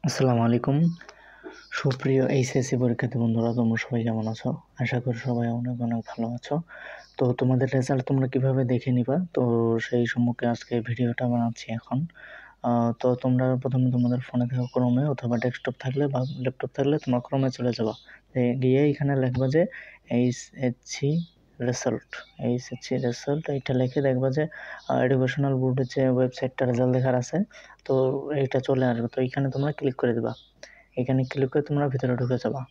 আসসালামু আলাইকুম। সুপ্রিয় এইচএসসি পরীক্ষার্থী বন্ধুরা, তোমরা সবাই কেমন আছো? আশা করি সবাই অনেক অনেক ভালো আছো। তো তোমাদের রেজাল্ট তোমরা কিভাবে দেখে নিবা, তো সেই সম্পর্কে আজকে ভিডিওটা বানাচ্ছি এখন। তো তোমরা প্রথমে তোমাদের ফোনে থাকা ক্রোমে অথবা ডেস্কটপ থাকলে বা ল্যাপটপ থাকলে তোমরা ক্রোমে চলে যাবা। গিয়ে এখানে লিখবা যে এইচএসসি রেজাল্ট, এইচএসসি রেজাল্ট এইটা লিখে দেখবা যে এডুকেশনাল বোর্ডের যে ওয়েবসাইটটা রেজাল্ট দেখার আছে, তো এইটা চলে আসবে। তো এইখানে তোমরা ক্লিক করে দিবা। এখানে ক্লিক করে তোমরা ভিতরে ঢুকে যাবা।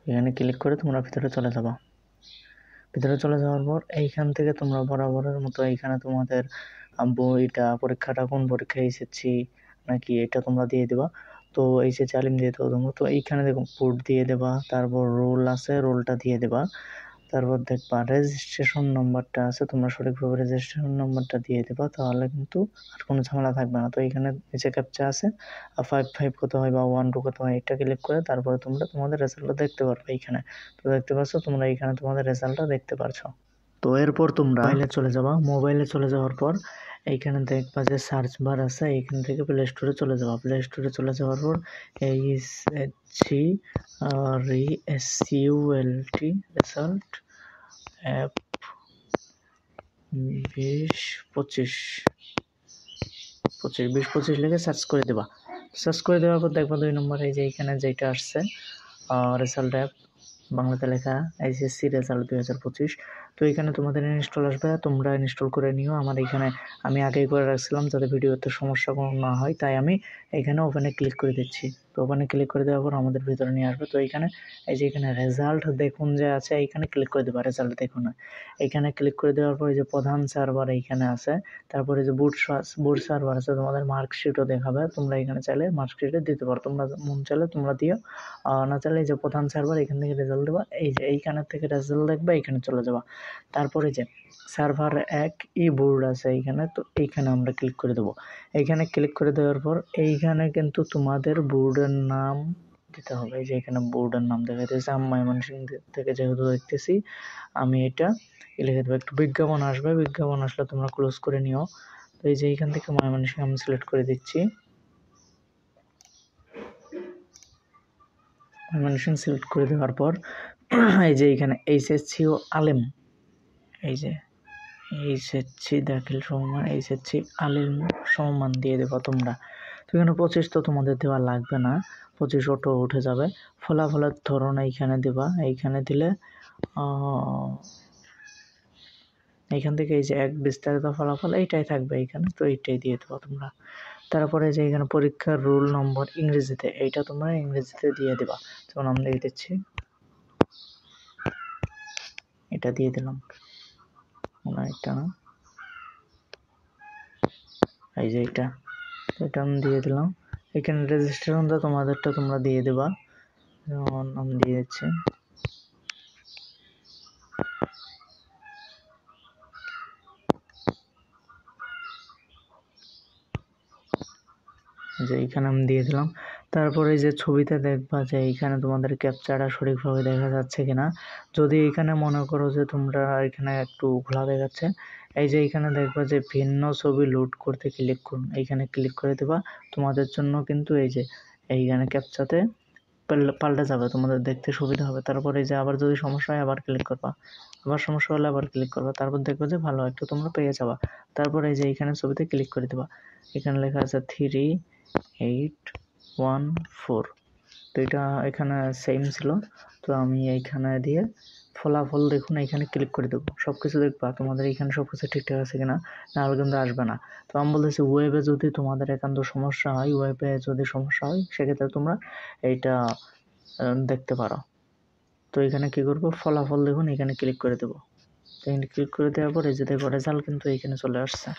এখানে ক্লিক করে তোমরা ভিতরে চলে যাবা। ভিতরে চলে যাওয়ার পর এইখান থেকে তোমরা বরাবরের মতো এইখানে তোমাদের বইটা, পরীক্ষাটা কোন পরীক্ষা এসেছি নাকি এটা তোমরা দিয়ে দিবা। তো এসেছে আলিম দিয়ে দেবো তোমরা। তো এইখানে দেখো বোর্ড দিয়ে দেবা, তারপর রোল আছে, রোলটা দিয়ে দেবা। তারপর দেখবা রেজিস্ট্রেশন নম্বরটা আছে, তোমরা সঠিকভাবে রেজিস্ট্রেশন নম্বরটা দিয়ে দেবা, তাহলে কিন্তু আর কোনো ঝামেলা থাকবে না। তো এখানে নিচে ক্যাপচা আছে, 5 কত হয় বা 1 2 কত হয়, এটা ক্লিক করে তারপরে তোমরা তোমাদের রেজাল্টটা দেখতে পারবে এইখানে। তো দেখতে পাচ্ছ তোমরা এইখানে তোমাদের রেজাল্টটা দেখতে পারছো। তো এরপর তোমরা মোবাইলে চলে যাবা। মোবাইলে চলে যাওয়ার পর এইখানে দেখবা যে সার্চ বার আছে, এইখান থেকে প্লে স্টোরে চলে যাবা। প্লে স্টোরে চলে যাওয়ার পর এইচএসসি রেসাল্ট অ্যাপ 2025 লিখে সার্চ করে দেবা। সার্চ করে দেওয়ার পর দেখবা 2 নম্বরে এই যে এইখানে যেটা আসছে রেজাল্ট অ্যাপ, বাংলাতে লেখা এইচএসসি রেজাল্ট 2025। তো এখানে তোমাদের ইনস্টল আসবে, তোমরা ইনস্টল করে নিও। আমার এখানে আমি আগেই করে রাখছিলাম যাতে ভিডিওতে সমস্যা কোনো না হয়, তাই আমি এখানে ওপেনে ক্লিক করে দিচ্ছি। তো ওপেনে ক্লিক করে দেওয়ার পর আমাদের ভিতরে নিয়ে আসবে। তো এইখানে এই যে এখানে রেজাল্ট দেখুন যে আছে, এইখানে ক্লিক করে দেবা। রেজাল্ট দেখুন, এইখানে ক্লিক করে দেওয়ার পর এই যে প্রধান সার্ভার এইখানে আছে, তারপরে যে বুট সার্ভার আছে, তোমাদের মার্কশিটও দেখাবে। তোমরা এখানে চাইলে মার্কশিটে দিতে পারো, তোমরা মন চাইলে তোমরা দিও, না চাইলে এই যে প্রধান সার্ভার এখান থেকে রেজাল্ট দেবা। এই যে এইখানের থেকে রেজাল্ট দেখবা, এইখানে চলে যাবা। তারপরে যে সার্ভার 1 ই বোর্ড আছে এইখানে, তো এইখানে আমরা ক্লিক করে দেবো। এইখানে ক্লিক করে দেওয়ার পর এইখানে কিন্তু তোমাদের বোর্ডের নাম দিতে হবে। এই যে এখানে বোর্ডের নাম দেখা যাচ্ছে, আমি ময়মনসিংহ থেকে যেহেতু দেখতেছি আমি এটা লিখে দেবো। একটু বিজ্ঞাপন আসবে, বিজ্ঞাপন আসলে তোমরা ক্লোজ করে নিও। তো এই যে এইখান থেকে ময়মনসিংহ আমি সিলেক্ট করে দিচ্ছি। ময়মনসিংহ সিলেক্ট করে দেওয়ার পর এই যে এইখানে এইচএসসি ও আলেম, এই যে এইচএসসি দাখিল সমমান, এইচএসসি আলেম সমমান দিয়ে দেবো তোমরা। তো এখানে 25 তো তোমাদের দেওয়া লাগবে না, 25 অটো উঠে যাবে। ফলাফলের ধরন এইখানে দেবা। এইখানে দিলে এইখান থেকে এই যে এক বিস্তারিত ফলাফল এইটাই থাকবে এইখানে, তো এইটাই দিয়ে দেবো তোমরা। তারপরে যে এখানে পরীক্ষার রোল নম্বর ইংরেজিতে, এইটা তোমরা ইংরেজিতে দিয়ে দেবা। যেমন আমরা দিয়ে দিচ্ছি, এটা দিয়ে দিলাম, এটা না, এই যে এটা আমি দিয়ে দিলাম। এখানে রেজিস্ট্রেশনটা তোমাদেরটা তোমরা দিয়ে দেবা, যেমন আমি দিয়ে দিচ্ছি। যে এইখানে আমি দিয়ে দিলাম। তারপরে যে ছবিতে দেখবা যে এইখানে তোমাদের ক্যাপচারটা সঠিকভাবে দেখা যাচ্ছে কিনা। যদি এইখানে মনে করো যে তোমরা এখানে একটু ঘোলা দেখাচ্ছে, এই যে এইখানে দেখবা যে ভিন্ন ছবি লোড করতে ক্লিক করুন, এইখানে ক্লিক করে দেবা। তোমাদের জন্য কিন্তু এই যে এইখানে ক্যাপচাতে পাল্টে যাবে, তোমাদের দেখতে সুবিধা হবে। তারপরে এই যে আবার যদি সমস্যা হয় আবার ক্লিক করবা, আবার সমস্যা হলে আবার ক্লিক করবা, তারপর দেখবে যে ভালো একটা তোমরা পেয়ে যাবা। তারপরে এই যে এইখানে ছবিতে ক্লিক করে দেবা। এখানে লেখা আছে 3814, তো এটা এখানে সেম ছিল। তো আমি এইখানে দিয়ে ফলাফল দেখুন এইখানে ক্লিক করে দেবো। সব কিছু দেখবা তোমাদের এইখানে সব কিছু ঠিকঠাক আছে কিনা, নাহলে কিন্তু আসবে না। তো আমি বলতেছি ওয়েবে যদি তোমাদের একান্ত সমস্যা হয়, ওয়েবে যদি সমস্যা হয় সেক্ষেত্রে তোমরা এইটা দেখতে পারো। তো এখানে কি করবো, ফলাফল দেখুন এখানে ক্লিক করে দেবো। তো এখানে ক্লিক করে দেওয়ার পরে যে দেখো রেজাল্ট কিন্তু এইখানে চলে আসছে।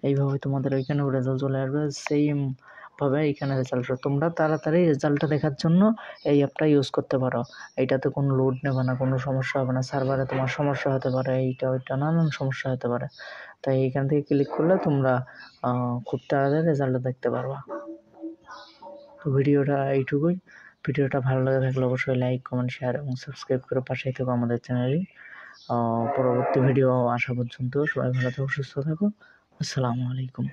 এইভাবে তোমাদের ওইখানেও রেজাল্ট চলে আসবে, সেম ভাবে এখানে রেজাল্ট। তোমরা তাড়াতাড়ি রেজাল্টটা দেখার জন্য এই অ্যাপটা ইউজ করতে পারো। এইটাতে কোনো লোড নেবে না, কোনো সমস্যা হবে না, সার্ভারে তোমার সমস্যা হতে পারে, এইটা ওইটা নানান সমস্যা হতে পারে। তাই এইখান থেকে ক্লিক করলে তোমরা খুব তাড়াতাড়ি রেজাল্টটা দেখতে পারবা। তো ভিডিওটা এইটুকুই। ভিডিওটা ভালো লাগে থাকলে অবশ্যই লাইক, কমেন্ট, শেয়ার এবং সাবস্ক্রাইব করে পাশেই থেকো আমাদের চ্যানেলে। পরবর্তী ভিডিও আসা পর্যন্ত সবাই ভালো থাকো, সুস্থ থাকো। আসসালামু আলাইকুম।